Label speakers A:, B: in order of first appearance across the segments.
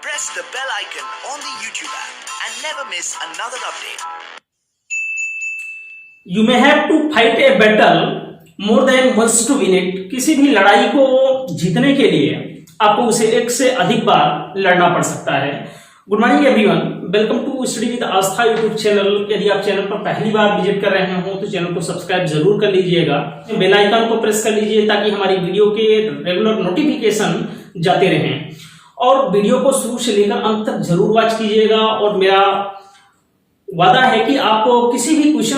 A: press the bell icon on the YouTube app and never miss another update.
B: You may have to fight a battle more than once to win it. किसी भी लड़ाई को जीतने के लिए आपको उसे एक से अधिक बार लड़ना पड़ सकता है। Good morning everyone, welcome to study with Aastha YouTube channel. यदि आप चैनल पर पहली बार विजिट कर रहे हो तो चैनल को सब्सक्राइब जरूर कर लीजिएगा, बेल आइकन को प्रेस कर लीजिए ताकि हमारी वीडियो के रेगुलर नोटिफिकेशन जाते रहें। और वीडियो को शुरू से लेकर अंत तक जरूर वॉच कीजिएगा। और मेरा वादा है कि आपको किसी भी क्वेश्चन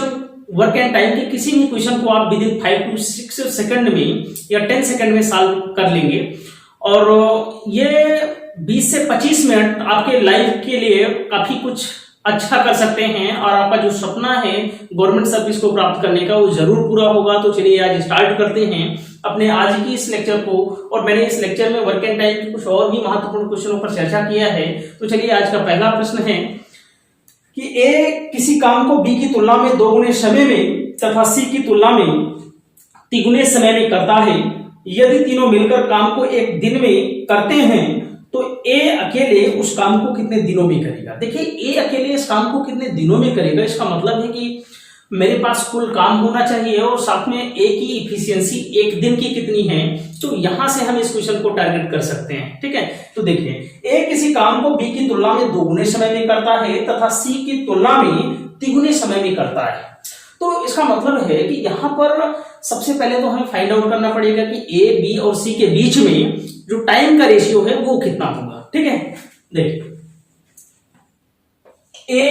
B: वर्क एंड टाइम के किसी भी क्वेश्चन को आप विद इन 5 to 6 सेकंड में या 10 सेकंड में सॉल्व कर लेंगे। और ये 20 से 25 मिनट आपके लाइफ के लिए काफी कुछ अच्छा कर सकते हैं और आपका जो सपना है गवर्नमेंट सर्विस को प्राप्त करने का वो जरूर पूरा होगा। तो चलिए आज स्टार्ट करते हैं अपने आज की इस लेक्चर को। और मैंने इस लेक्चर में वर्क एंड टाइम के कुछ और भी महत्वपूर्ण क्वेश्चनों पर चर्चा किया है। तो चलिए आज का पहला प्रश्न है कि ए किसी काम को बी की तुलना में 2 गुने समय में तथा सी की तुलना में 3 गुने समय में करता है। यदि तीनों मिलकर काम को एक दिन में करते हैं तो ए अकेले उस काम को कितने दिनों में करेगा। देखिए, ए अकेले इस काम को कितने दिनों में करेगा, इसका मतलब है कि मेरे पास कुल काम होना चाहिए और साथ में ए की इफिशियंसी एक दिन की कितनी है। तो यहां से हम इस क्वेश्चन को टारगेट कर सकते हैं। ठीक है, तो देखिए, ए किसी काम को बी की तुलना में 2 गुने समय में करता है तथा सी की तुलना में 3 गुने समय में करता है। तो इसका मतलब है कि यहां पर सबसे पहले तो हमें फाइंड आउट करना पड़ेगा कि ए बी और सी के बीच में जो टाइम का रेशियो है वो कितना होगा। ठीक है, देखिए, ए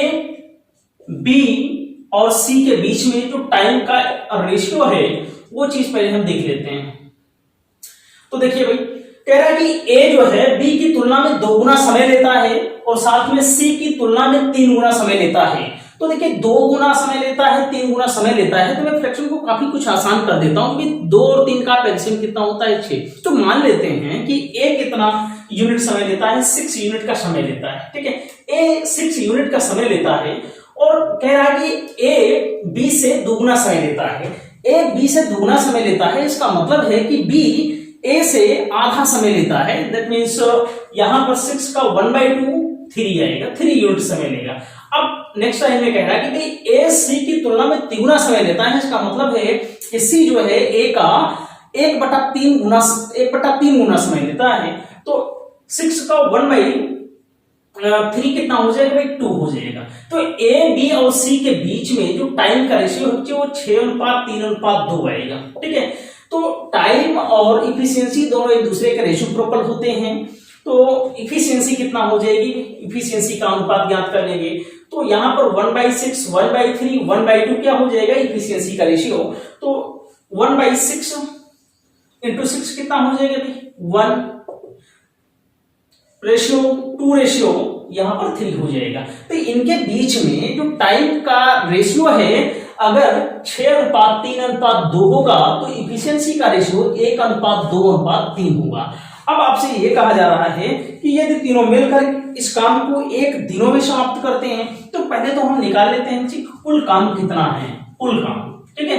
B: बी और सी के बीच में जो टाइम का रेशियो है वो चीज पहले हम देख लेते हैं। तो देखिए भाई, कह रहा है कि ए जो है बी की तुलना में 2 गुना समय लेता है और साथ में सी की तुलना में 3 गुना समय लेता है। तो देखिए, 2 गुना समय लेता है, 3 गुना समय लेता है, तो मैं फ्रैक्शन को काफी कुछ आसान कर देता हूं कि 2 और 3 का एलसीएम कितना होता है 6। तो मान लेते हैं कि ए कितना यूनिट समय लेता है, 6 यूनिट का समय लेता है। ठीक है, ए 6 यूनिट का समय लेता है और कह रहा है कि ए बी से 2 गुना समय लेता है। ए बी से 2 गुना समय लेता है, इसका मतलब है कि बी ए से आधा समय लेता है। दैट मीन्स यहां पर 6 का 1/2 3 आएगा, 3 यूनिट समय लेगा। अब नेक्स्ट लाइन में कह रहा है कि भाई ए सी की तुलना में 3 गुना समय लेता है। इसका मतलब है कि सी जो है ए का 1/3 गुना समय लेता है। तो 6 का 1/3 कितना हो जाएगा भाई, 2 हो जाएगा। तो ए बी और सी के बीच में जो टाइम का रेशियो है वो 6:3:2 आएगा। ठीक है, तो टाइम और इफिशियंसी दोनों एक दूसरे के रेसिप्रोकल होते हैं। तो इफिशियंसी कितना हो जाएगी, इफिशियंसी का अनुपात ज्ञात कर लेंगे। तो यहां पर 1/6, 1/3, 1/2 क्या हो जाएगा, इफिशियंसी का रेशियो। तो 1/6 इंटू 6 कितना हो जाएगा भाई, 1 रेशियो 2 रेशियो यहां पर 3 हो जाएगा। तो इनके बीच में जो टाइम का रेशियो है अगर 6:3:2 होगा तो इफिशियंसी का रेशियो 1:2:3 होगा। अब आपसे ये कहा जा रहा है कि यदि तीनों मिलकर इस काम को एक दिनों में समाप्त करते हैं तो पहले तो हम निकाल लेते हैं कि कुल काम कितना है, कुल काम। ठीक है,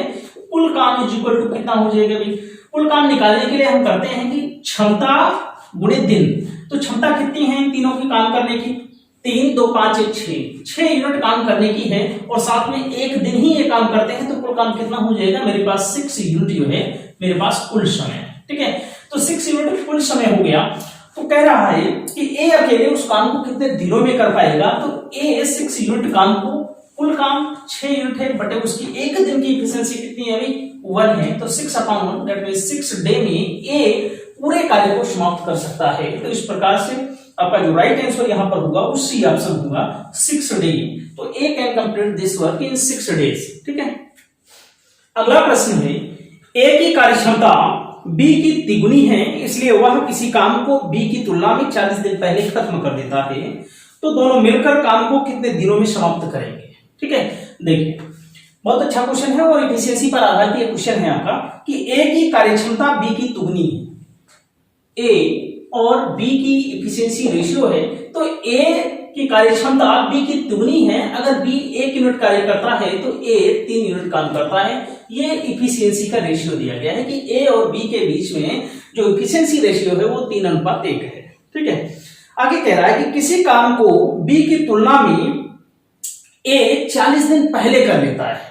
B: कुल काम इज इक्वल टू कितना हो जाएगा भाई, कुल काम निकालने के लिए हम करते हैं कि क्षमता गुणे दिन। तो क्षमता कितनी है इन तीनों की काम करने की, 3 2 5 1 6 यूनिट काम करने की है और साथ में एक दिन ही ये काम करते हैं। तो कुल काम कितना हो जाएगा, मेरे पास 6 यूनिट जो है मेरे पास कुल समय। ठीक है, तो 6 यूनिट कुल समय हो गया। तो कह रहा है कि ए अकेले उस काम को कितने दिनों में कर पाएगा। तो ए 6 यूनिट काम को, कुल काम 6 यूनिट है बटे उसकी एक दिन की इफिशियंसी कितनी है भाई, 1 है। तो 6/1 दैट मींस 6 डे में ए पूरे कार्य को समाप्त कर सकता है। तो इस प्रकार से आपका जो राइट आंसर यहां पर होगा वो सी ऑप्शन होगा, 6 डे। तो a can complete this work in 6 days. ठीक है, अगला प्रश्न है, ए की कार्यक्षमता बी की तिगुनी है इसलिए वह किसी काम को बी की तुलना में 40 दिन पहले खत्म कर देता है। तो दोनों मिलकर काम को कितने दिनों में समाप्त करेंगे। ठीक है, देखिए, बहुत अच्छा क्वेश्चन है और इफिशियंसी पर आधारित ये क्वेश्चन है आपका कि ए की कार्यक्षमता बी की तुगनी है, ए और बी की इफिशियंसी रेशियो है। तो ए की कार्यक्षमता बी की दुगनी है। अगर बी 1 यूनिट कार्य करता है तो ए 3 यूनिट काम करता है। ये इफिशियंसी का रेशियो दिया गया है कि ए और बी के बीच में जो इफिशियंसी रेशियो है वो 3:1 है। ठीक है, आगे कह रहा है कि किसी काम को बी की तुलना में ए 40 दिन पहले कर लेता है।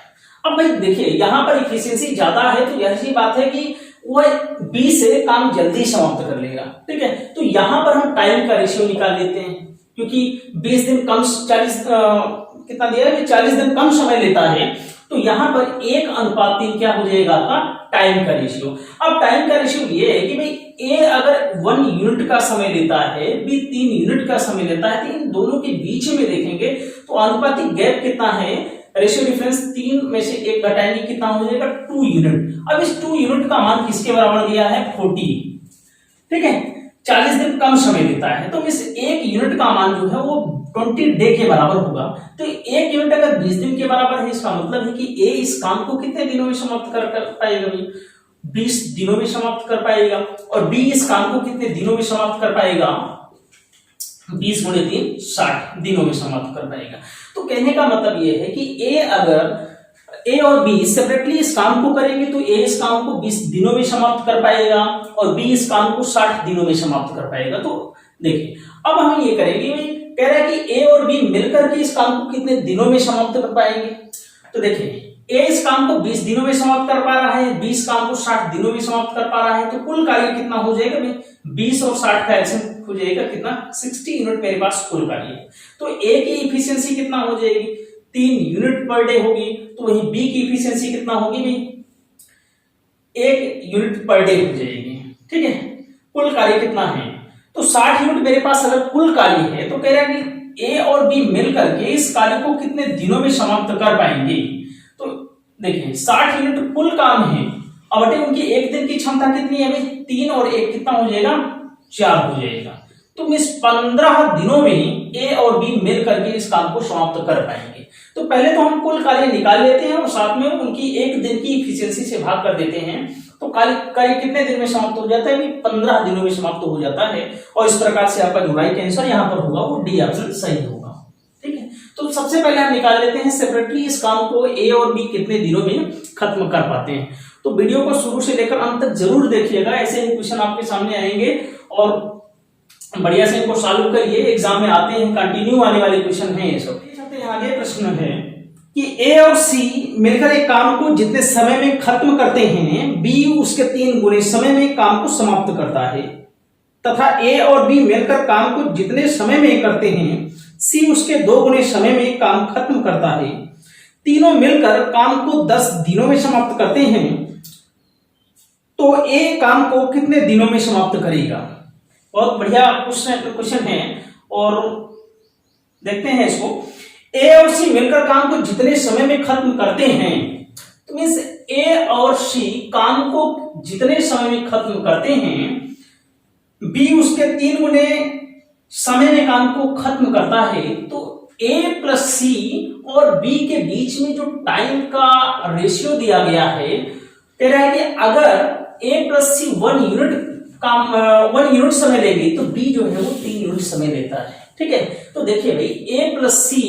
B: अब भाई देखिए यहां पर इफिशियंसी ज्यादा है तो यही बात है कि वह बी से काम जल्दी समाप्त कर लेगा, ठीक है। तो यहां पर हम टाइम का रेशियो निकाल लेते हैं, क्योंकि 20 दिन कम 40 कितना दिया है, 40 दिन कम समय लेता है, तो यहां पर 1:3 क्या हो जाएगा आपका टाइम का रेशियो। अब टाइम का रेशियो ये है कि भाई ए अगर 1 यूनिट का समय लेता है, बी 3 यूनिट का समय लेता है, तो इन दोनों के बीच में देखेंगे तो अनुपातिक गैप कितना है, रेशियो डिफरेंस 3 में से 1 घटाएंगे कितना हो जाएगा 2 यूनिट। अब इस 2 यूनिट का मान किसके बराबर दिया है 40, ठीक है। 40 दिन कम समय लेता है तो इस 1 यूनिट का मान जो है वो 20 डे के बराबर होगा। तो 1 यूनिट अगर 20 दिन के बराबर है, इसका मतलब है कि ए इस काम को कितने दिनों में समाप्त कर पाएगा, 20 दिनों में समाप्त कर पाएगा। और बी इस काम को कितने दिनों में समाप्त कर पाएगा, 20 गुणे 3 60 दिनों में समाप्त कर पाएगा। तो कहने का मतलब ये है कि ए और बी सेपरेटली इस काम को करेंगे तो ए इस काम को 20 दिनों में समाप्त कर पाएगा और बी इस काम को 60 दिनों में समाप्त कर पाएगा। तो देखिए अब हम ये करेंगे, भाई कह रहा है कि ए और बी मिलकर के इस काम को कितने दिनों में समाप्त कर पाएंगे। तो देखिए ए इस काम को 20 दिनों में समाप्त कर पा रहा है, 20 काम को 60 दिनों में समाप्त कर पा रहा है, तो कुल कार्य कितना हो जाएगा भाई 20 और 60 का एलसीएम हो जाएगा कितना 60 यूनिट मेरे पास कुल कार्य है। तो ए की इफिशियंसी कितना हो जाएगी 3 यूनिट पर डे होगी, तो वहीं बी की इफिशियंसी कितना होगी भाई 1 यूनिट पर डे हो जाएगी, ठीक है। कुल कार्य कितना है तो 60 यूनिट मेरे पास अगर कुल कार्य है तो कह रहा है कि ए और बी मिलकर के इस कार्य को कितने दिनों में समाप्त कर पाएंगे। तो देखिए 60 यूनिट कुल काम है, अब उनकी एक दिन की क्षमता कितनी है भाई 3 और 1 कितना हो जाएगा 4 हो जाएगा। तो इस 15 दिनों में ए और बी मिल करके इस काम को समाप्त कर पाएंगे। तो पहले तो हम कुल कार्य निकाल लेते हैं और साथ में उनकी एक दिन की इफिशियंसी से भाग कर देते हैं, तो कार्य कितने दिन में समाप्त हो जाता है भाई 15 दिनों में समाप्त हो जाता है। और इस प्रकार से आपका जो राइट आंसर यहाँ पर होगा वो डी ऑप्शन सही होगा, ठीक है। तो सबसे पहले हम निकाल लेते हैं सेपरेटली इस काम को ए और बी कितने दिनों में खत्म कर पाते हैं। तो वीडियो को शुरू से लेकर अंत तक जरूर देखिएगा, ऐसे ही क्वेश्चन आपके सामने आएंगे और बढ़िया से इनको सॉल्व करिए, एग्जाम में आते हैं, कंटिन्यू आने वाले क्वेश्चन हैं ये सब। आगे प्रश्न है कि ए और सी मिलकर एक काम को जितने समय में खत्म करते हैं, बी उसके 3 गुने समय में काम को समाप्त करता है, तथा ए और बी मिलकर काम को जितने समय में करते हैं, सी उसके 2 गुने समय में काम खत्म करता है। तीनों मिलकर काम को 10 दिनों में समाप्त करते हैं, तो ए काम को कितने दिनों में समाप्त करेगा। बहुत बढ़िया क्वेश्चन है और देखते हैं इसको। ए और सी मिलकर काम को जितने समय में खत्म करते हैं, तो मींस ए और सी काम को जितने समय में खत्म करते हैं, बी उसके 3 गुने समय में काम को खत्म करता है, तो ए प्लस सी और बी के बीच में जो टाइम का रेशियो दिया गया है, कह रहा है कि अगर ए प्लस सी 1 यूनिट समय लेगी तो बी जो है वो 3 यूनिट समय लेता है, ठीक है। तो देखिए भाई ए प्लस सी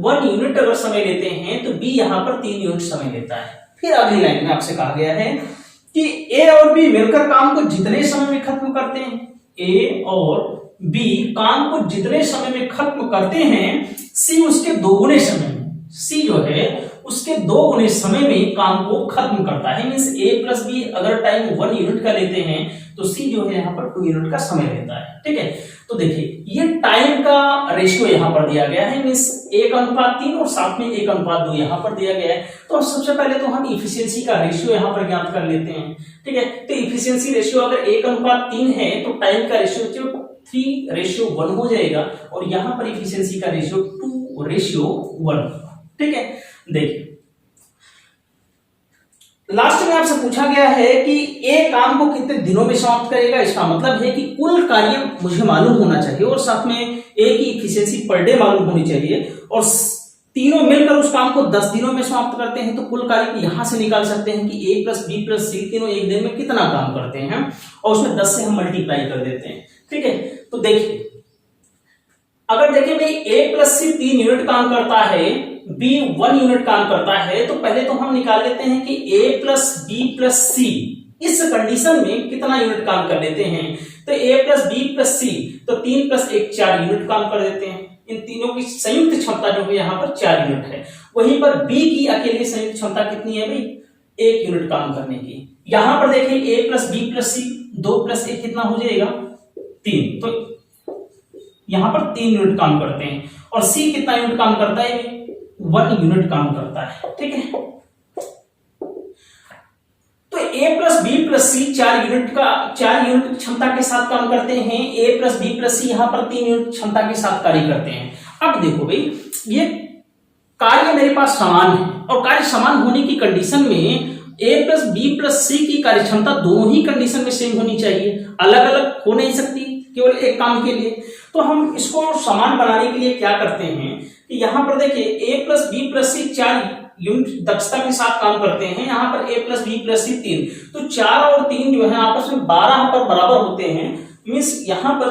B: 1 यूनिट अगर समय लेते हैं तो बी यहां पर 3 यूनिट समय लेता है। फिर अगली लाइन में आपसे कहा गया है कि ए और बी मिलकर काम को जितने समय में खत्म करते हैं, ए और बी काम को जितने समय में खत्म करते हैं, सी उसके 2 गुने समय में, सी जो है उसके 2 गुने समय में काम को खत्म करता है। मींस ए प्लस बी अगर टाइम 1 यूनिट का लेते हैं तो सी जो है यहाँ पर 2 यूनिट का समय लेता है, ठीक है। तो देखिए ये टाइम का रेशियो यहाँ पर दिया गया है, मींस 1:3 और साथ में 1:2 यहाँ पर दिया गया है। तो सबसे पहले तो हम इफिशियंसी का रेशियो यहाँ पर ज्ञात कर लेते हैं, ठीक है। तो इफिशियंसी रेशियो अगर 1:3 है तो टाइम का रेशियो 3:1 हो जाएगा और यहाँ पर इफिशियंसी का रेशियो 2:1, ठीक है। देखिए लास्ट में आपसे पूछा गया है कि ए काम को कितने दिनों में समाप्त करेगा। इसका मतलब है कि कुल कार्य मुझे मालूम होना चाहिए और साथ में ए की इफिशियंसी पर डे मालूम होनी चाहिए, और तीनों मिलकर उस काम को 10 दिनों में समाप्त करते हैं। तो कुल कार्य यहां से निकाल सकते हैं कि ए प्लस बी प्लस सी तीनों एक दिन में कितना काम करते हैं और उसमें 10 से हम मल्टीप्लाई कर देते हैं, ठीक है। तो देखिए अगर देखें भाई ए प्लस सी 3 यूनिट काम करता है, बी 1 यूनिट काम करता है, तो पहले तो हम निकाल लेते हैं कि ए प्लस बी प्लस सी इस कंडीशन में कितना यूनिट काम कर लेते हैं। तो A plus B plus C, तो 3 प्लस 1 4 यूनिट काम कर देते हैं। इन तीनों की संयुक्त क्षमता जो है यहाँ पर 4 यूनिट है। वहीं पर B की अकेली संयुक्त क्षमता कितनी है भाई, 1 यूनिट काम करने की। यहाँ पर देखिए A plus B plus C, 2 plus 1 कितना हो जाएगा 3, तो यहाँ पर 3 यूनिट काम करते हैं। और C कितना यूनिट काम करता है, 1 यूनिट काम करता है। ठीक है, तो A plus B plus C 4 unit क्षमता के साथ काम करते हैं। A plus B plus C यहाँ पर 3 यूनिट क्षमता के साथ कार्य करते हैं। अब देखो भाई, ये कार्य मेरे पास समान है और कार्य समान होने की कंडीशन में A plus B plus C की कार्य क्षमता दोनों ही कंडीशन में सेम होनी चाहिए, अलग अलग हो नहीं सकती केवल एक काम के लिए। तो हम इसको समान बनाने के लिए क्या करते हैं कि यहाँ पर देखिए A plus B plus C 4 unit दक्षता के साथ काम करते हैं। यहाँ पर A plus B plus C 3, तो 4 और 3 जो है आपस में 12 पर बराबर होते हैं। मीन्स यहाँ पर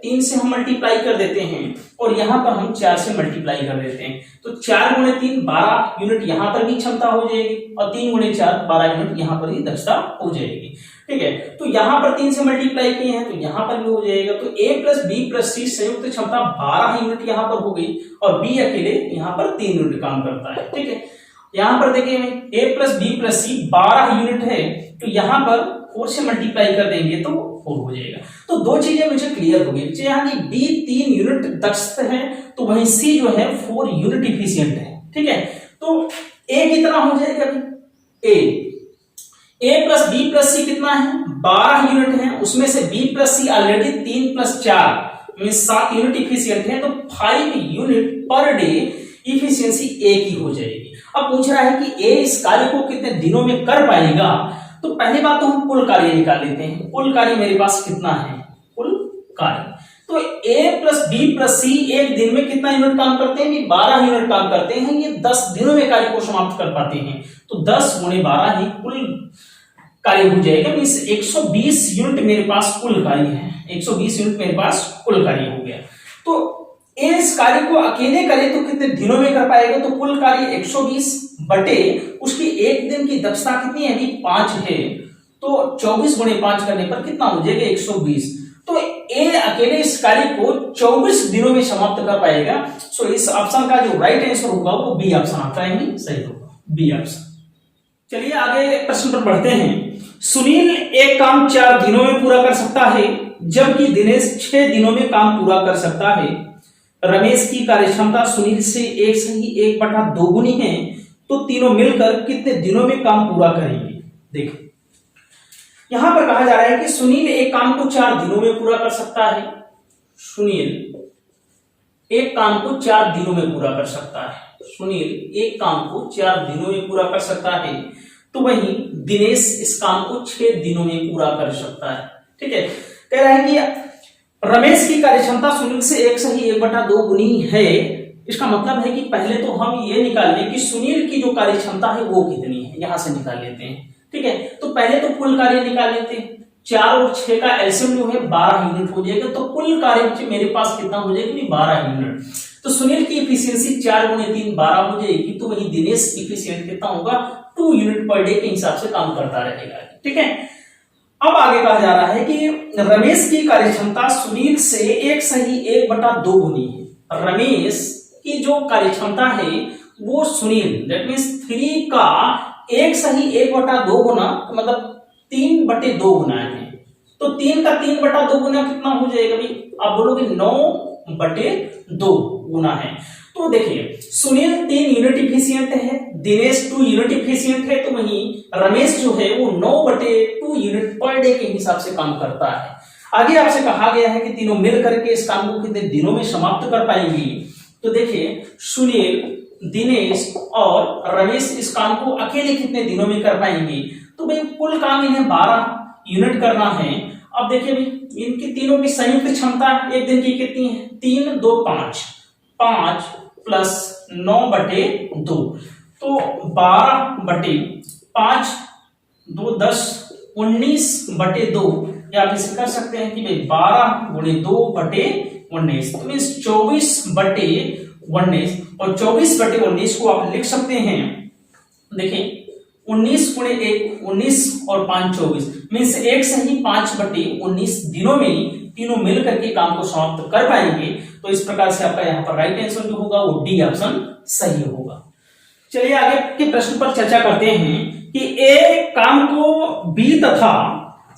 B: 3 से हम मल्टीप्लाई कर देते हैं और यहाँ पर हम 4 से मल्टीप्लाई कर देते हैं। तो 4 गुणे 3 12 यूनिट यहाँ पर भी क्षमता हो जाएगी और 3 गुणे 4 12 यूनिट यहाँ पर भी दक्षता हो जाएगी। ठीक है, तो यहाँ पर 3 से मल्टीप्लाई किए हैं तो यहाँ पर भी हो जाएगा। तो A plus B plus C संयुक्त क्षमता 12 यूनिट यहाँ पर हो गई और B अकेले यहाँ पर 3 यूनिट काम करता है। ठीक है, यहाँ पर देखिए A plus B plus C 12 unit है, तो यहाँ पर 4 से मल्टीप्लाई कर देंगे तो 4 हो जाएगा। तो दो चीजें मुझे क्लियर हो गई, यहाँ की B 3 यूनिट दक्ष है तो वहीं C जो है 4 यूनिट इफिशियंट है। ठीक है, तो A कितना हो जाएगा, A plus B plus C कितना है 12 यूनिट है, उसमें से B plus C already 3 plus 4 mean 7 unit efficient है, तो 5 unit per day efficiency A की हो जाएगी। अब पूछ रहा है कि A इस कार्य को कितने दिनों में कर पाएगा, तो पहली बात तो हम कुल कार्य निकाल लेते हैं। कुल कार्य मेरे पास कितना है, कुल कार्य, तो A plus B plus C एक दिन में कितना यूनिट काम करते हैं, ये 12 यूनिट काम करते हैं। ये 10 दिनों में कार्य को समाप्त कर पाते हैं, तो 10 गुणे 12 ही कुल कार्य हो जाएगा। मींस 120 यूनिट मेरे पास कुल कार्य है, 120 यूनिट मेरे पास कुल कार्य हो गया। तो इस कार्य को अकेले करे तो कितने दिनों में कर पाएगा, तो कुल कार्य 120 बटे उसकी एक दिन की दक्षता कितनी है, 5 है, तो 24 गुणे 5 करने पर कितना हो जाएगा 120। तो ए अकेले इस कार्य को 24 दिनों में समाप्त कर पाएगा। सो इस ऑप्शन का जो राइट आंसर होगा वो बी ऑप्शन आता है, ही सही होगा बी ऑप्शन। चलिए आगे प्रश्न पर बढ़ते हैं। सुनील एक काम 4 दिनों में पूरा कर सकता है, जबकि दिनेश 6 दिनों में काम पूरा कर सकता है। रमेश की कार्यक्षमता सुनील से 1/2 गुनी है, तो तीनों मिलकर कितने दिनों में काम पूरा करेंगे। देखो यहां पर कहा जा रहा है कि सुनील एक काम को 4 दिनों में पूरा कर सकता है। सुनील एक काम को 4 दिनों में पूरा कर सकता है। सुनील एक काम को 4 दिनों में पूरा कर सकता है, तो वहीं दिनेश इस काम को 6 दिनों में पूरा कर सकता है। ठीक है, कह रहा है कि रमेश की कार्यक्षमता सुनील से 1/2 गुनी है। इसका मतलब है कि पहले तो हम ये निकाल लें कि सुनील की जो कार्य क्षमता है वो कितनी है, यहां से निकाल लेते हैं। ठीक है, तो पहले तो कुल कार्य निकाल लेते हैं। 4 और 6 का एलसीएम जो है 12 यूनिट हो जाएगा, तो कुल कार्य मेरे पास कितना हो जाएगा 12 यूनिट। तो सुनील की इफिशियंसी 4 गुणे 3 12 हो जाएगी, तो वही दिनेश इफिशियंट कितना होगा 2 यूनिट पर डे के हिसाब से काम करता रहेगा। ठीक है, अब आगे कहा जा रहा है कि रमेश की कार्यक्षमता सुनील से 1/2 गुनी है। रमेश की जो कार्यक्षमता है वो सुनील दैट मीन्स 3 का 1/2 गुना, मतलब 3/2 गुना है। तो 3 का 3/2 गुना कितना हो जाएगा भाई, आप बोलोगे 9/2 गुना है। तो देखिए सुनील 3 यूनिट इफिशियंट है, दिनेश 2 यूनिट इफिशियंट है, तो वहीं रमेश जो है वो 9/2 यूनिट पर डे के हिसाब से काम करता है। आगे आपसे कहा गया है कि तीनों मिल करके इस काम को कितने दिनों में समाप्त कर पाएंगे। तो देखिए सुनील, दिनेश और रमेश इस काम को अकेले कितने दिनों में कर पाएंगे, तो भाई कुल काम इन्हें 12 यूनिट करना है। अब देखिए भाई इनकी तीनों की संयुक्त क्षमता एक दिन की कितनी है, 3 2 5 5 प्लस 9/2, तो 12/5 2 10 19/2, या आप इसे कर सकते हैं कि भाई 12 गुणे 2/19, तो मीन्स 24/19, और 24/19 को आप लिख सकते हैं। देखिए 19 गुणे 1 19 और 5 24 मीन्स 1 से ही 5/19 दिनों में तीनों मिल करके काम को समाप्त कर पाएंगे। तो इस प्रकार से आपका यहाँ पर राइट आंसर जो होगा वो डी ऑप्शन सही होगा। चलिए आगे के प्रश्न पर चर्चा करते हैं कि ए काम को बी तथा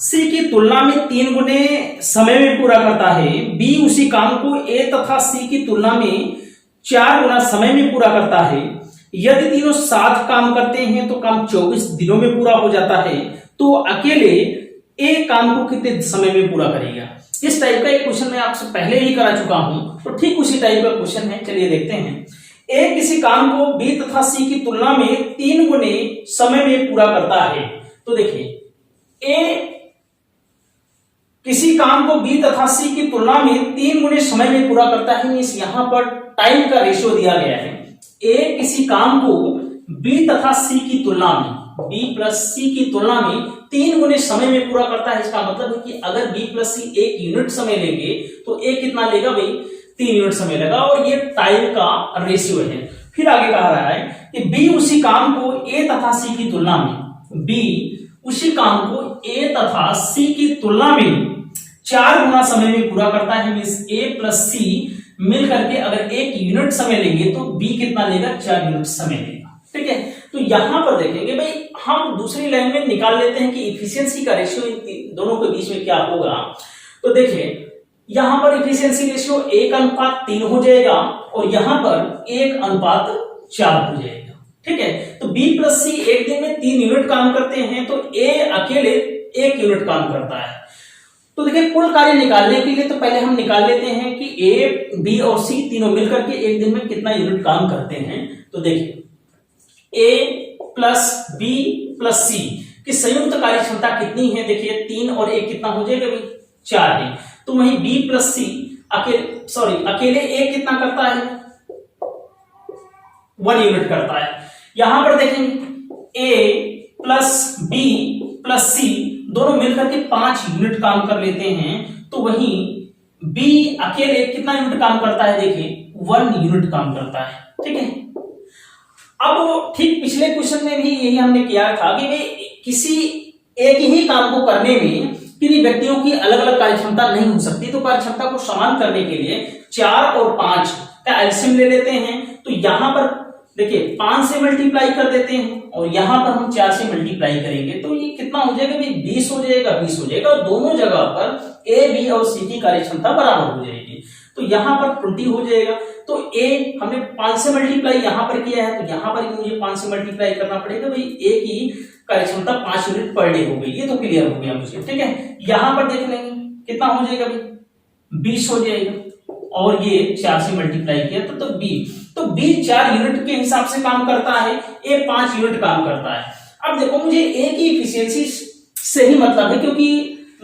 B: सी की तुलना में 3 गुने समय में पूरा करता है, बी उसी काम को ए तथा सी की तुलना में 4 गुना समय में पूरा करता है। यदि तीनों साथ काम करते हैं तो काम 24 दिनों में पूरा हो जाता है, तो अकेले ए काम को कितने समय में पूरा करेगा। इस टाइप का एक क्वेश्चन मैं आपसे पहले ही करा चुका हूं, तो ठीक उसी टाइप का क्वेश्चन है। चलिए देखते हैं। ए किसी काम को बी तथा सी की तुलना में 3 गुने समय में पूरा करता है। तो देखिए ए किसी काम को बी तथा सी की तुलना में 3 गुने समय में पूरा करता है, मींस यहां पर टाइम का रेशियो दिया गया है। ए किसी काम को बी तथा सी की तुलना में, बी प्लस सी की तुलना में 3 गुने समय में पूरा करता है। इसका मतलब है कि अगर बी प्लस सी 1 यूनिट समय लेंगे तो ए कितना लेगा भाई, 3 यूनिट समय लेगा, और ये टाइम का रेशियो है। फिर आगे कहा रहा है कि बी उसी काम को ए तथा सी की तुलना में, बी उसी काम को ए तथा सी की तुलना में 4 गुना समय में पूरा करता है, मींस ए प्लस सी मिल करके अगर 1 यूनिट समय लेंगे तो बी कितना लेगा, 4 यूनिट समय लेगा। ठीक है, तो यहां पर देखेंगे भाई, हम दूसरी लाइन में निकाल लेते हैं कि इफिशियंसी का रेशियो दोनों के बीच में क्या होगा। तो देखिए यहां पर इफिशियंसी रेशियो 1:3 हो जाएगा और यहां पर 1:4 हो जाएगा। ठीक है, तो बी प्लस सी एक दिन में 3 यूनिट काम करते हैं, तो ए अकेले 1 यूनिट काम करता है। तो देखिए कुल कार्य निकालने के लिए तो पहले हम निकाल लेते हैं कि ए बी और सी तीनों मिलकर के एक दिन में कितना यूनिट काम करते हैं। तो देखिए ए प्लस बी प्लस सी की संयुक्त कार्य क्षमता कितनी है। देखिए 3 और 1 कितना हो जाएगा भाई, 4 है। तो वहीं बी प्लस सी अकेले ए कितना करता है, 1 यूनिट करता है। यहां पर देखेंगे ए प्लस बी प्लस सी दोनों मिलकर के 5 यूनिट काम कर लेते हैं, तो वहीं बी अकेले कितना यूनिट काम करता है, देखिए 1 यूनिट काम करता है। ठीक है, अब ठीक पिछले क्वेश्चन में भी यही हमने किया था कि भाई किसी एक ही काम को करने में किन्हीं व्यक्तियों की अलग अलग कार्यक्षमता नहीं हो सकती, तो कार्यक्षमता को समान करने के लिए 4 और 5 का एलसीएम ले लेते हैं। तो यहां पर देखिए 5 से मल्टीप्लाई कर देते हैं और यहां पर हम 4 से मल्टीप्लाई करेंगे, तो ये कितना हो जाएगा भाई, 20 हो जाएगा, 20 हो जाएगा। और दोनों जगह पर ए बी और सी की कार्यक्षमता बराबर हो जाएगी, तो यहां पर 20 हो जाएगा। तो ए हमने 5 से मल्टीप्लाई यहां पर किया है, तो यहां पर मुझे 5 से मल्टीप्लाई करना पड़ेगा भाई, ए की कार्यक्षमता 5 यूनिट पर डे हो गई। ये तो क्लियर हो गया मुझे। ठीक है, यहां पर देख लेंगे कितना हो जाएगा भाई, 20 हो जाएगा, और ये 4 से मल्टीप्लाई किया तो बी 4 यूनिट के हिसाब से काम करता है, ए 5 यूनिट काम करता है। अब देखो मुझे ए की इफिशियंसी से ही मतलब है, क्योंकि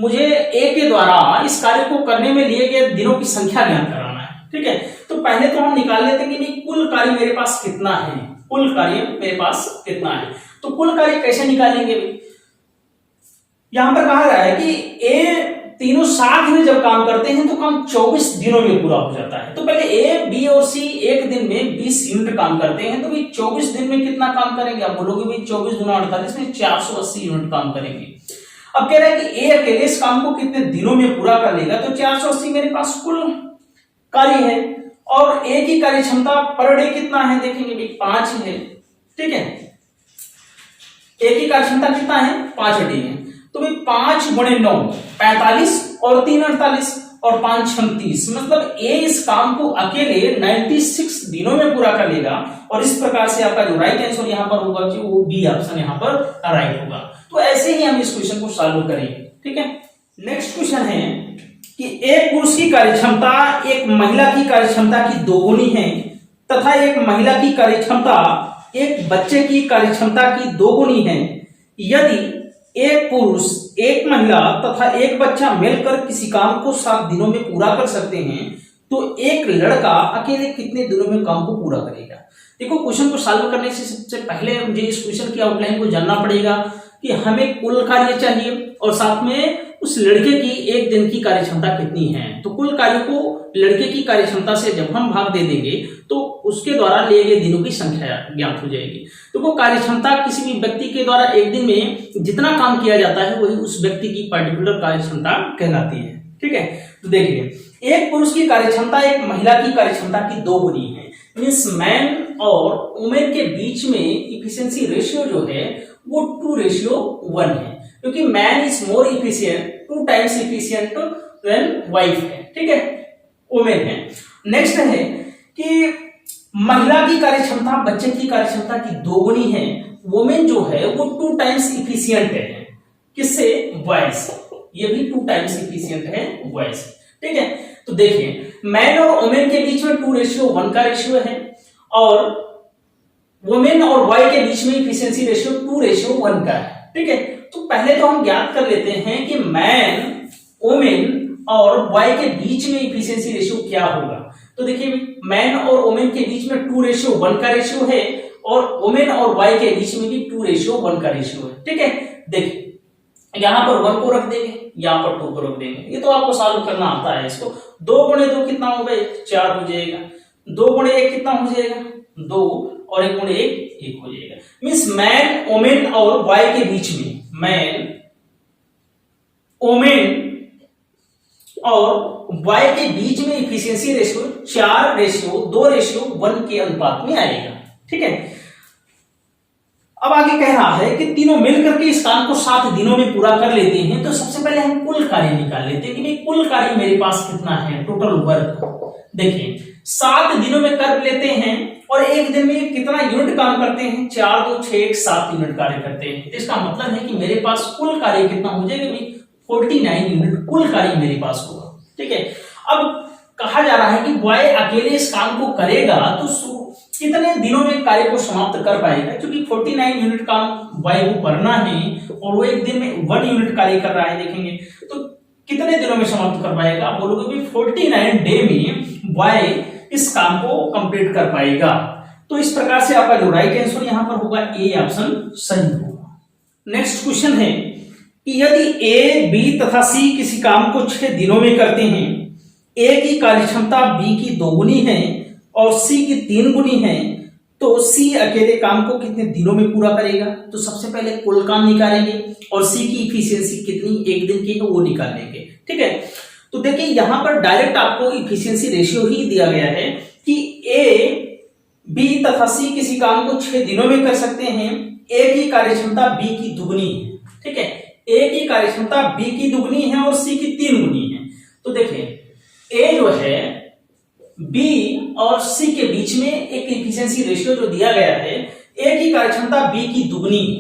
B: मुझे ए के द्वारा इस कार्य को करने में लिए गए दिनों की संख्या ज्ञात कराना है। ठीक है, तो पहले तो हम निकाल लेते हैं कि कुल कार्य मेरे पास कितना है, कुल कार्य मेरे पास कितना है। तो कुल कार्य कैसे निकालेंगे, यहां पर कहा रहा है कि ए तीनों साथ में जब काम करते हैं तो काम 24 दिनों में पूरा हो जाता है। तो पहले ए बी और सी एक दिन में 20 यूनिट काम करते हैं, तो भाई 24 दिन में कितना काम करेंगे, आप बोलोगे भाई 24 गुना 48 में 480 यूनिट काम करेंगे। अब कह रहा है कि ए अकेले इस काम को कितने दिनों में पूरा कर लेगा, तो 480 मेरे पास कुल कार्य है, और ए की कार्य क्षमता पर डे कितना है, देखेंगे भाई 5 है। ठीक है, ए की कार्य क्षमता कितना है, 5 डे है। तो भाई 5 गुणे 9 45 और 3 48 और 5 36, मतलब ए इस काम को अकेले 96 दिनों में पूरा कर लेगा। और इस प्रकार से आपका जो राइट आंसर यहां पर होगा कि वो बी ऑप्शन यहां पर राइट होगा। तो ऐसे ही हम इस क्वेश्चन को सॉल्व करेंगे। ठीक है, नेक्स्ट क्वेश्चन है कि एक पुरुष की कार्यक्षमता एक महिला की कार्यक्षमता की 2 गुनी है, तथा एक महिला की कार्यक्षमता एक बच्चे की कार्यक्षमता की 2 गुनी है। यदि एक पुरुष, एक महिला तथा एक बच्चा मिलकर किसी काम को 7 दिनों में पूरा कर सकते हैं, तो एक लड़का अकेले कितने दिनों में काम को पूरा करेगा। देखो क्वेश्चन को सॉल्व करने से सबसे पहले मुझे इस क्वेश्चन की आउटलाइन को जानना पड़ेगा कि हमें कुल कार्य चाहिए और साथ में उस लड़के की एक दिन की कार्य क्षमता कितनी है। तो कुल कार्य को लड़के की कार्य क्षमता से जब हम भाग दे देंगे तो उसके द्वारा लिए गए दिनों की संख्या ज्ञात हो जाएगी। तो वो कार्य क्षमता किसी भी व्यक्ति के द्वारा एक दिन में जितना काम किया जाता है वही उस व्यक्ति की पर्टिकुलर कार्य क्षमता कहलाती है। ठीक है, तो देखिए एक पुरुष की कार्य क्षमता एक महिला की कार्य क्षमता की 2 गुनी है। मीन्स मैन और वुमेन के बीच में इफिशियंसी रेशियो जो है वो 2:1 है, क्योंकि man is more efficient 2 times efficient than wife है। ठीक है, वुमेन है। नेक्स्ट है कि महिला की कार्य क्षमता बच्चे की कार्य क्षमता की 2 गुनी है। वुमेन जो है वो 2 टाइम्स इफिशियंट है। किससे? बॉयज से। ये भी 2 टाइम्स इफिशियंट है बॉयज से। ठीक है, तो देखिए मैन और वुमेन के बीच में 2:1 का रेशियो है और वुमेन और बॉय के बीच में इफिशियंसी रेशियो 2:1 का है। ठीक है, तो पहले तो हम ज्ञात कर लेते हैं कि मैन, वुमेन और बॉय के बीच में इफिशियंसी रेशियो क्या होगा। तो देखिए मैन और वुमेन के बीच में 2:1 का रेशियो है और वुमेन और बॉय के बीच में भी 2:1 का रेशियो है। ठीक है, देखिए यहां पर 1 को रख देंगे, यहां पर 2 को रख देंगे। ये तो आपको सॉल्व करना आता है इसको। 2 गुणे 2 कितना हो गए? 4 हो जाएगा। 2 गुणे 1 कितना हो जाएगा? 2 और 1 गुणे 1 हो जाएगा। मीन्स मैन, वुमेन और बॉय के बीच में, मैन, वुमेन और बॉय के बीच में इफिशियंसी रेशियो 4:2:1 के अनुपात में आएगा। ठीक है, अब आगे कह रहा है कि तीनों मिलकर के इस काम को 7 दिनों में पूरा कर लेते हैं। तो सबसे पहले हम कुल कार्य निकाल लेते हैं कि भाई कुल कार्य मेरे पास कितना है, टोटल वर्क। देखिए 7 दिनों में कर लेते हैं और एक दिन में कितना यूनिट काम करते हैं? 4 2 6 1 7 यूनिट कार्य करते हैं। तो इसका मतलब है कि मेरे पास कुल कार्य कितना हो जाएगा भाई? 49 यूनिट कुल कार्य मेरे पास होगा। ठीक है, अब कहा जा रहा है कि बॉय अकेले इस काम को करेगा तो कितने दिनों में कार्य को समाप्त कर पाएगा, क्योंकि 49 यूनिट काम बॉय को करना है और वो एक दिन में 1 यूनिट कार्य कर रहा है। देखेंगे तो कितने दिनों में समाप्त कर पाएगा? आप बोलोगे भी 49 डे में बॉय इस काम को कंप्लीट कर पाएगा। तो इस प्रकार से आपका जो राइट आंसर यहां पर होगा ए ऑप्शन सही होगा। नेक्स्ट क्वेश्चन है कि यदि ए, बी तथा सी किसी काम को 6 दिनों में करते हैं, ए की कार्य क्षमता बी की 2 गुनी है और सी की 3 गुनी है, तो सी अकेले काम को कितने दिनों में पूरा करेगा? तो सबसे पहले कुल काम निकालेंगे और सी की इफिशियंसी कितनी एक दिन की है वो निकाल लेंगे। ठीक है, तो देखिए यहां पर डायरेक्ट आपको इफिशियंसी रेशियो ही दिया गया है कि ए, बी तथा सी किसी काम को 6 दिनों में कर सकते हैं। ए की कार्य क्षमता बी की 2 गुनी है। ठीक है, ए की कार्य क्षमता बी की 2 गुनी है और सी की 3 गुनी है। तो देखिए ए जो है बी और सी के बीच में एक इफिशियंसी रेशियो जो दिया गया है, ए की कार्य क्षमता बी की 2 गुनी है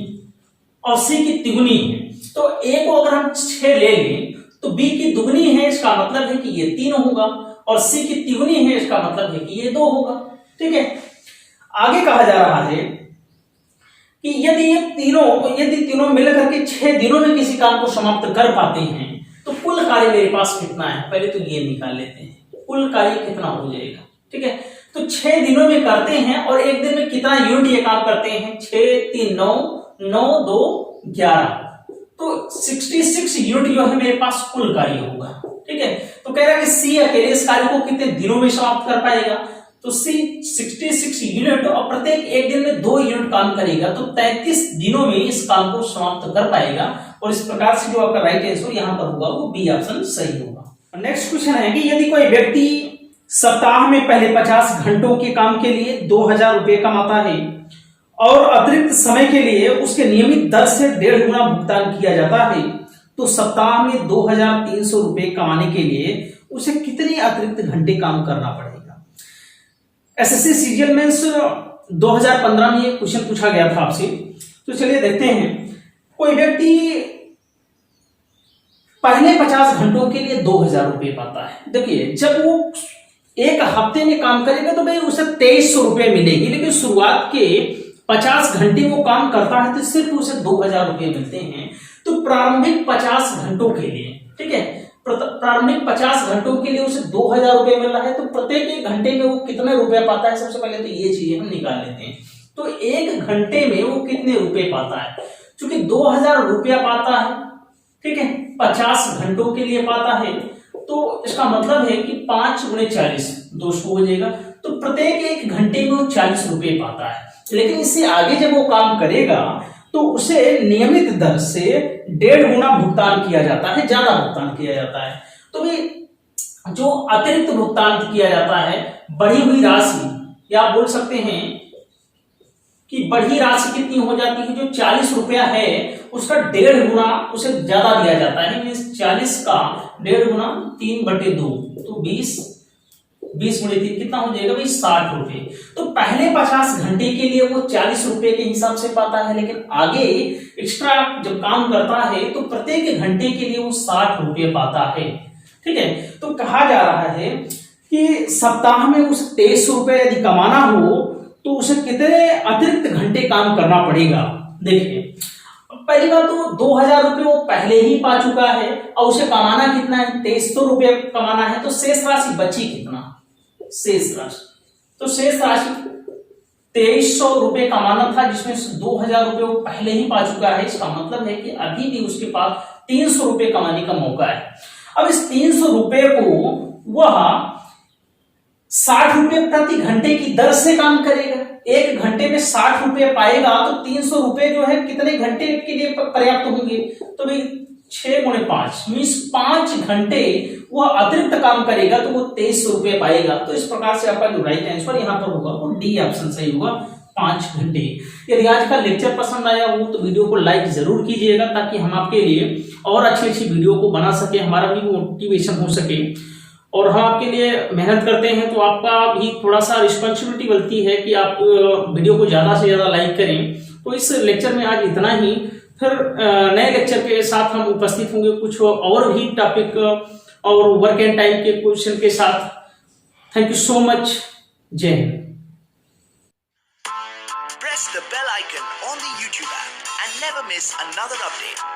B: और सी की 3 गुनी है। तो ए को अगर हम 6 ले लें तो बी की 2 गुनी है, इसका मतलब है कि ये 3 होगा और सी की 3 गुनी है, इसका मतलब है कि ये 2 होगा। ठीक है, आगे कहा जा रहा है कि यदि तीनों मिलकर के 6 दिनों में किसी काम को समाप्त कर पाते हैं तो कुल कार्य मेरे पास कितना है? पहले तो ये निकाल लेते हैं, कुल कार्य कितना हो जाएगा। ठीक है, तो 6 दिनों में करते हैं और एक दिन में कितना यूनिट ये काम करते हैं? 6 3 9 9 2 11, तो 66 यूनिट जो है मेरे पास कुल कार्य होगा। ठीक है, तो कह रहा है कि सी अकेले इस कार्य को कितने दिनों में समाप्त कर पाएगा? तो सी 66 यूनिट और प्रत्येक एक दिन में 2 यूनिट काम करेगा, तो 33 दिनों में इस काम को समाप्त कर पाएगा। और इस प्रकार से जो आपका राइट आंसर यहां पर होगा वो बी ऑप्शन सही होगा। नेक्स्ट क्वेश्चन है कि यदि कोई व्यक्ति सप्ताह में पहले 50 घंटों के काम के लिए 2000 रुपए कमाता है और अतिरिक्त समय के लिए उसके नियमित दर से 1.5 गुना भुगतान किया जाता है, तो सप्ताह में 2300 रुपए कमाने के लिए उसे कितने अतिरिक्त घंटे काम करना पड़ेगा? एसएससी सीजीएल में 2015 में ये क्वेश्चन पूछा गया था आपसे। तो चलिए देखते हैं। कोई व्यक्ति पहले 50 घंटों के लिए 2000 रुपए पाता है। देखिए जब वो एक हफ्ते में काम करेगा तो भाई उसे 2300 रुपए मिलेगी, लेकिन शुरुआत के 50 घंटे वो काम करता है तो सिर्फ उसे 2000 रुपए मिलते हैं। तो प्रारंभिक 50 घंटों के लिए, ठीक है, प्रारंभिक 50 घंटों के लिए उसे 2000 रुपए मिल रहा है, तो प्रत्येक एक घंटे में वो कितने रुपए पाता है? सबसे पहले तो ये चीजें हम निकाल लेते हैं। तो एक घंटे में वो कितने रुपए पाता है? क्योंकि 2000 रुपया पाता है, ठीक है, 50 घंटों के लिए पाता है, तो इसका मतलब है कि 5 गुणे 40 200 हो जाएगा। तो प्रत्येक 1 घंटे में वो 40 रुपए पाता है। लेकिन इससे आगे जब वो काम करेगा तो उसे नियमित दर से 1.5 गुना भुगतान किया जाता है, ज्यादा भुगतान किया जाता है। तो भी जो अतिरिक्त भुगतान किया जाता है, बढ़ी हुई राशि, या आप बोल सकते हैं कि बढ़ी राशि कितनी हो जाती है, जो 40 रुपया है उसका 1.5 गुना उसे ज्यादा दिया जाता है। मीन्स 40 का 1.5 गुना 3/2, तो 20 गुणे 3 कितना हो जाएगा भाई, 60 रुपए। तो पहले 50 घंटे के लिए वो 40 रुपए के हिसाब से पाता है, लेकिन आगे एक्स्ट्रा जब काम करता है तो प्रत्येक घंटे के लिए वो 60 रुपए पाता है। ठीक है, तो कहा जा रहा है कि सप्ताह में उसे 2300 रुपए यदि कमाना हो तो उसे कितने अतिरिक्त घंटे काम करना पड़ेगा। देखिए, पहली बात तो 2000 रुपए वो पहले ही पा चुका है और उसे कमाना कितना है, 2300 रुपए कमाना है। तो शेष राशि बची कितना, शेष राशि, तो शेष राशि 2300 रुपए कमाना था, जिसमें 2000 रुपए वो पहले ही पा चुका है। इसका मतलब है कि अभी भी उसके पास 300 रुपए कमाने का मौका है। अब इस 300 रुपए को वह 60 रुपए प्रति घंटे की दर से काम करेगा। 1 घंटे में 60 रुपए पाएगा तो 300 रुपए जो है कितने घंटे के लिए पर्याप्त होंगे, तो भाई 6 गुणे 5 मीन्स 5 घंटे वह अतिरिक्त काम करेगा तो वो 2300 रुपए पाएगा। तो इस प्रकार से आपका जो राइट आंसर यहाँ पर होगा वो डी ऑप्शन सही होगा, 5 घंटे। यदि आज का लेक्चर पसंद आया हो तो वीडियो को लाइक जरूर कीजिएगा, ताकि हम आपके लिए और अच्छी अच्छी वीडियो को बना सके, हमारा भी मोटिवेशन हो सके। और हम आपके लिए मेहनत करते हैं तो आपका भी थोड़ा सा रिस्पॉन्सिबिलिटी बनती है कि आप वीडियो को ज्यादा से ज्यादा लाइक करें। तो इस लेक्चर में आज इतना ही, फिर नए लेक्चर के साथ हम उपस्थित होंगे कुछ और भी टॉपिक और वर्क एंड टाइम के क्वेश्चन के साथ। थैंक यू सो मच, जय Hind.
A: Press the bell icon on the YouTube app and never miss another update.